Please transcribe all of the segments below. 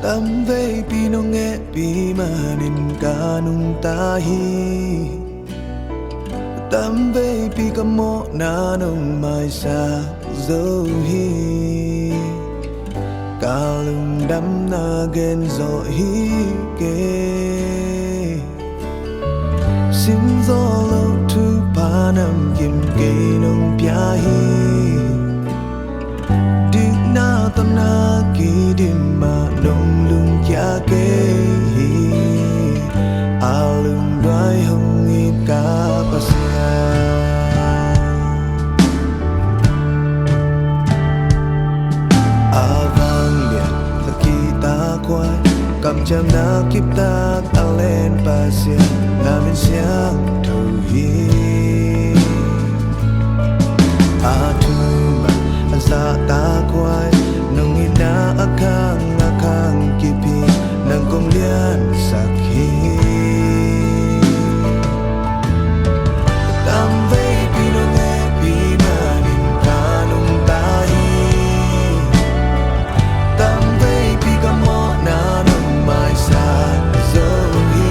Tâm vây pi nông nghe pi mà nên ca nung ta hi Tâm vây pi cầm mộ na nông mai xa dấu hi Ca lung đắm na ghen dọ hi kê Xin gió lâu thu pa nam kim kê nông pia hi Đi na tâm na kỳ đêm mà nông lung kia kê A lung đoái hông ít cả bà xa A vang liệt thật khi ta quay Cầm chăm na kiếp ta ta lên bà xa Nga bên sáng thầu hi A thương mà a xa ta quay Nông hi na akang kipi Nang kong lian sakhi Tam vây pi nông nghe pi mà nên ca nung ta hi Tam vây pi ca mô na nông mai xa dấu hi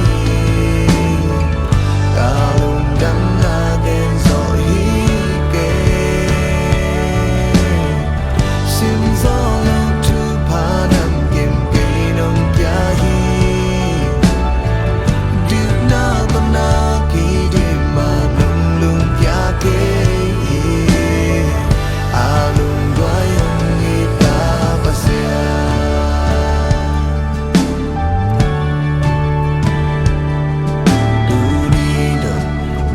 Ca lung đắm na ghen dọ hi kê Xin gió lâu thu pa nam kim kê nông kia hi Điệp na tâm na kỳ đêm mà nông lung kia kê A lung đoái hông ít ta bà xa Tu đi đồng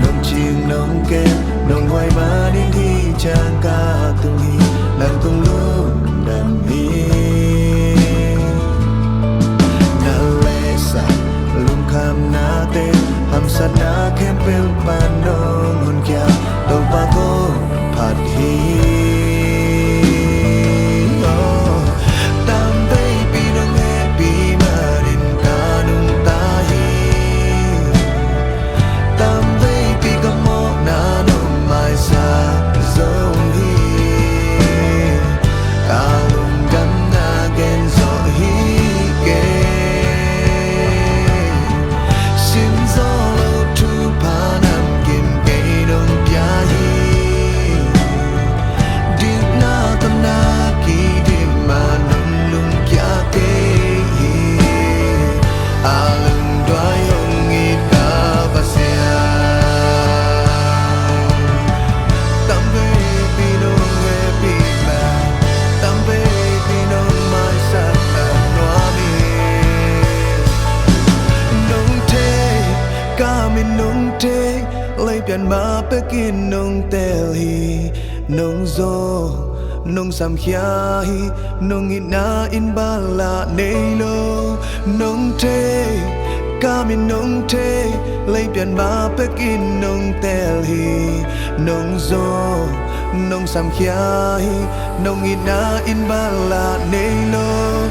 nông chiêng nông kê nông hoài mà đến thi trang ca tung hi Nàng tung lúc đam hi Na lê sa lung kham na tên Hàm sát na khen bêu bàn nông hồn kia Đâu ba cô phạt hi Tam vây pi nông nghe pi mà nên ca nung ta hi Tam vây pi ca mô na nông mai xa dấu hi Ca lung đắm na ghen dọ hi kê Xin gió lâu thu pa nam kim kê nông pia hi Điệp na tâm na kỳ đêm mà nông lung kia kê A lung đoái hông ít cả bà xa Tam vây pi nông nghe pi mà Tam vây pi nông mai xa noa mi Nông thế ca min nông thế Lấy biển mà bê kinh nông tel hi Nông dô nông sam khia hi Nông ít na in ba la nei lô Nông thế ca min nông thế Lấy biển mà bê kinh nông tel hi Nông dô nông sam khia hi Nông ít na in ba la nei lô